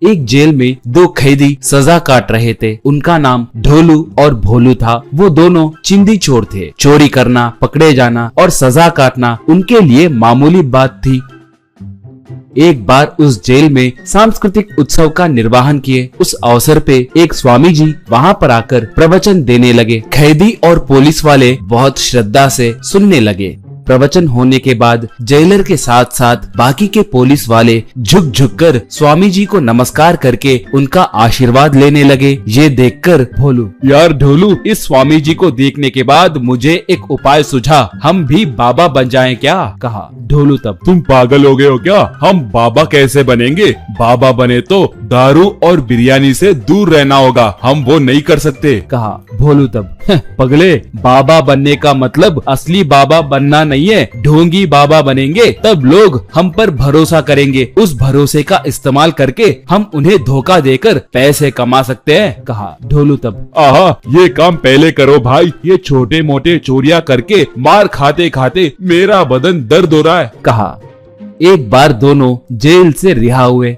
एक जेल में दो कैदी सजा काट रहे थे। उनका नाम ढोलू और भोलू था। वो दोनों चिंदी चोर थे। चोरी करना, पकड़े जाना और सजा काटना उनके लिए मामूली बात थी। एक बार उस जेल में सांस्कृतिक उत्सव का निर्वहन किए। उस अवसर पे एक स्वामी जी वहाँ पर आकर प्रवचन देने लगे। कैदी और पुलिस वाले बहुत श्रद्धा से सुनने लगे। प्रवचन होने के बाद जेलर के साथ साथ बाकी के पुलिस वाले झुक झुक कर स्वामी जी को नमस्कार करके उनका आशीर्वाद लेने लगे। ये देखकर भोलू, यार ढोलू, इस स्वामी जी को देखने के बाद मुझे एक उपाय सूझा, हम भी बाबा बन जाएं क्या? कहा। ढोलू तब, तुम पागल हो गए हो क्या? हम बाबा कैसे बनेंगे? बाबा बने तो दारू और बिरयानी से दूर रहना होगा, हम वो नहीं कर सकते। कहा। भोलू तब, पगले, बाबा बनने का मतलब असली बाबा बनना नहीं है, ढोंगी बाबा बनेंगे, तब लोग हम पर भरोसा करेंगे। उस भरोसे का इस्तेमाल करके हम उन्हें धोखा देकर पैसे कमा सकते हैं। कहा। ढोलू तब, आहा, ये काम पहले करो भाई, ये छोटे मोटे चोरियां करके मार खाते खाते मेरा बदन दर्द हो रहा है। कहा। एक बार दोनों जेल से रिहा हुए।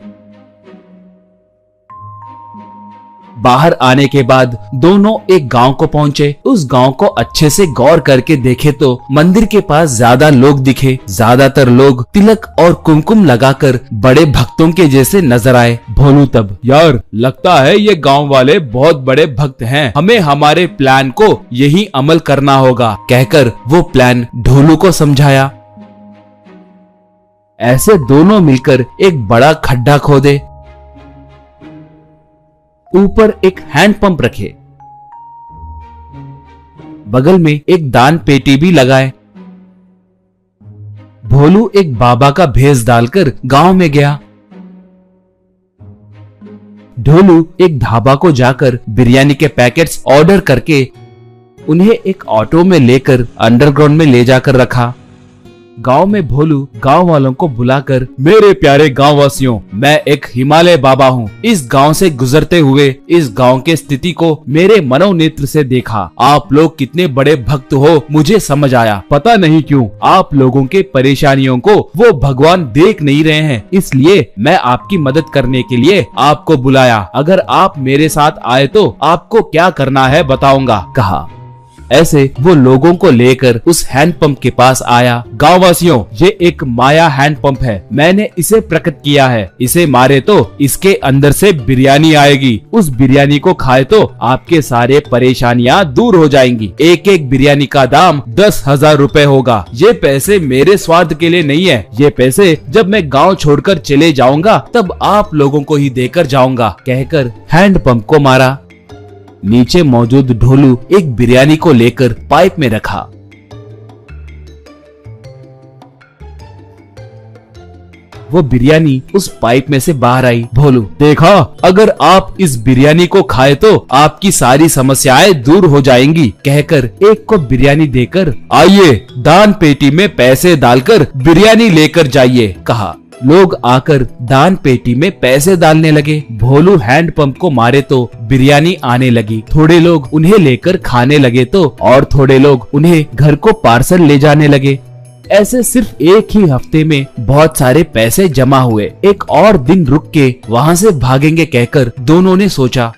बाहर आने के बाद दोनों एक गांव को पहुंचे। उस गांव को अच्छे से गौर करके देखे तो मंदिर के पास ज्यादा लोग दिखे। ज्यादातर लोग तिलक और कुमकुम लगाकर बड़े भक्तों के जैसे नजर आए। भोलू तब, यार लगता है ये गांव वाले बहुत बड़े भक्त हैं, हमें हमारे प्लान को यही अमल करना होगा, कहकर वो प्लान ढोलू को समझाया। ऐसे दोनों मिलकर एक बड़ा खड्डा खोदे, ऊपर एक हैंडपंप रखे, बगल में एक दान पेटी भी लगाए। भोलू एक बाबा का भेष डालकर गांव में गया। ढोलू एक ढाबा को जाकर बिरयानी के पैकेट्स ऑर्डर करके उन्हें एक ऑटो में लेकर अंडरग्राउंड में ले जाकर रखा। गांव में भोलू गांव वालों को बुलाकर, मेरे प्यारे गांव वासियों, मैं एक हिमालय बाबा हूँ। इस गांव से गुजरते हुए इस गांव के स्थिति को मेरे मनोनेत्र से देखा। आप लोग कितने बड़े भक्त हो मुझे समझ आया। पता नहीं क्यों आप लोगों के परेशानियों को वो भगवान देख नहीं रहे हैं, इसलिए मैं आपकी मदद करने के लिए आपको बुलाया। अगर आप मेरे साथ आए तो आपको क्या करना है बताऊंगा। कहा। ऐसे वो लोगों को लेकर उस हैंडपंप के पास आया। गांववासियों, ये एक माया हैंडपंप है, मैंने इसे प्रकट किया है। इसे मारे तो इसके अंदर से बिरयानी आएगी। उस बिरयानी को खाए तो आपके सारे परेशानियां दूर हो जाएंगी। एक एक बिरयानी का दाम 10,000 रुपए होगा। ये पैसे मेरे स्वार्थ के लिए नहीं है, ये पैसे जब मैं गाँव छोड़कर चले जाऊंगा तब आप लोगों को ही देकर जाऊंगा, कहकर हैंडपंप को मारा। नीचे मौजूद ढोलू एक बिरयानी को लेकर पाइप में रखा। वो बिरयानी उस पाइप में से बाहर आई। भोलू, देखा, अगर आप इस बिरयानी को खाए तो आपकी सारी समस्याएं दूर हो जाएंगी, कहकर एक को बिरयानी देकर, आइए दान पेटी में पैसे डालकर बिरयानी लेकर जाइए, कहा। लोग आकर दान पेटी में पैसे डालने लगे। भोलू हैंडपंप को मारे तो बिरयानी आने लगी। थोड़े लोग उन्हें लेकर खाने लगे तो और थोड़े लोग उन्हें घर को पार्सल ले जाने लगे। ऐसे सिर्फ एक ही हफ्ते में बहुत सारे पैसे जमा हुए। एक और दिन रुक के वहाँ से भागेंगे कहकर दोनों ने सोचा।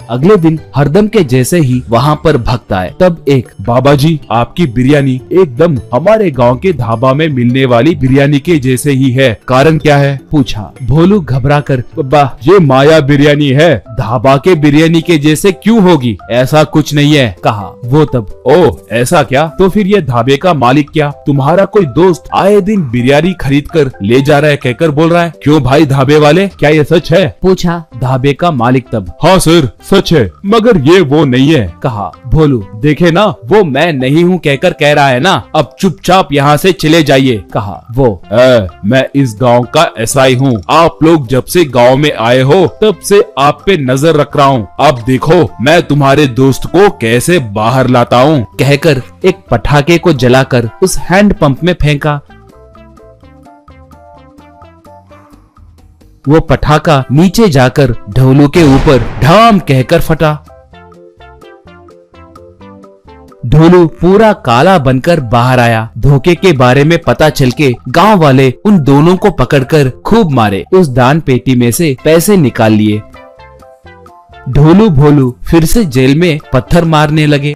अगले दिन हरदम के जैसे ही वहाँ पर भक्त आए। तब एक, बाबा जी, आपकी बिरयानी एकदम हमारे गांव के ढाबा में मिलने वाली बिरयानी के जैसे ही है, कारण क्या है? पूछा। भोलू घबरा कर, बाबा, ये माया बिरयानी है, ढाबा के बिरयानी के जैसे क्यों होगी? ऐसा कुछ नहीं है, कहा। वो तब, ओ ऐसा क्या? तो फिर ये ढाबे का मालिक क्या तुम्हारा कोई दोस्त आए दिन बिरयानी खरीद कर ले जा रहा है कहकर बोल रहा है? क्यों भाई ढाबे वाले, क्या ये सच है? पूछा ढाबे का मालिक तब। हाँ सर, सच है, मगर ये वो नहीं है, कहा। भोलू, देखे ना, वो मैं नहीं हूँ कहकर कह रहा है ना, अब चुपचाप यहाँ से चले जाइए, कहा। वो, मैं इस गांव का एसआई हूँ, आप लोग जब से गांव में आए हो तब से आप पे नजर रख रहा हूँ, अब देखो मैं तुम्हारे दोस्त को कैसे बाहर लाता हूँ, कहकर एक पटाखे को जलाकर उस हैंडपंप में फेंका। वो पटाखा नीचे जाकर ढोलू के ऊपर ढाम कहकर फटा। ढोलू पूरा काला बनकर बाहर आया। धोखे के बारे में पता चल के गाँव वाले उन दोनों को पकड़कर खूब मारे। उस दान पेटी में से पैसे निकाल लिए। ढोलू भोलू फिर से जेल में पत्थर मारने लगे।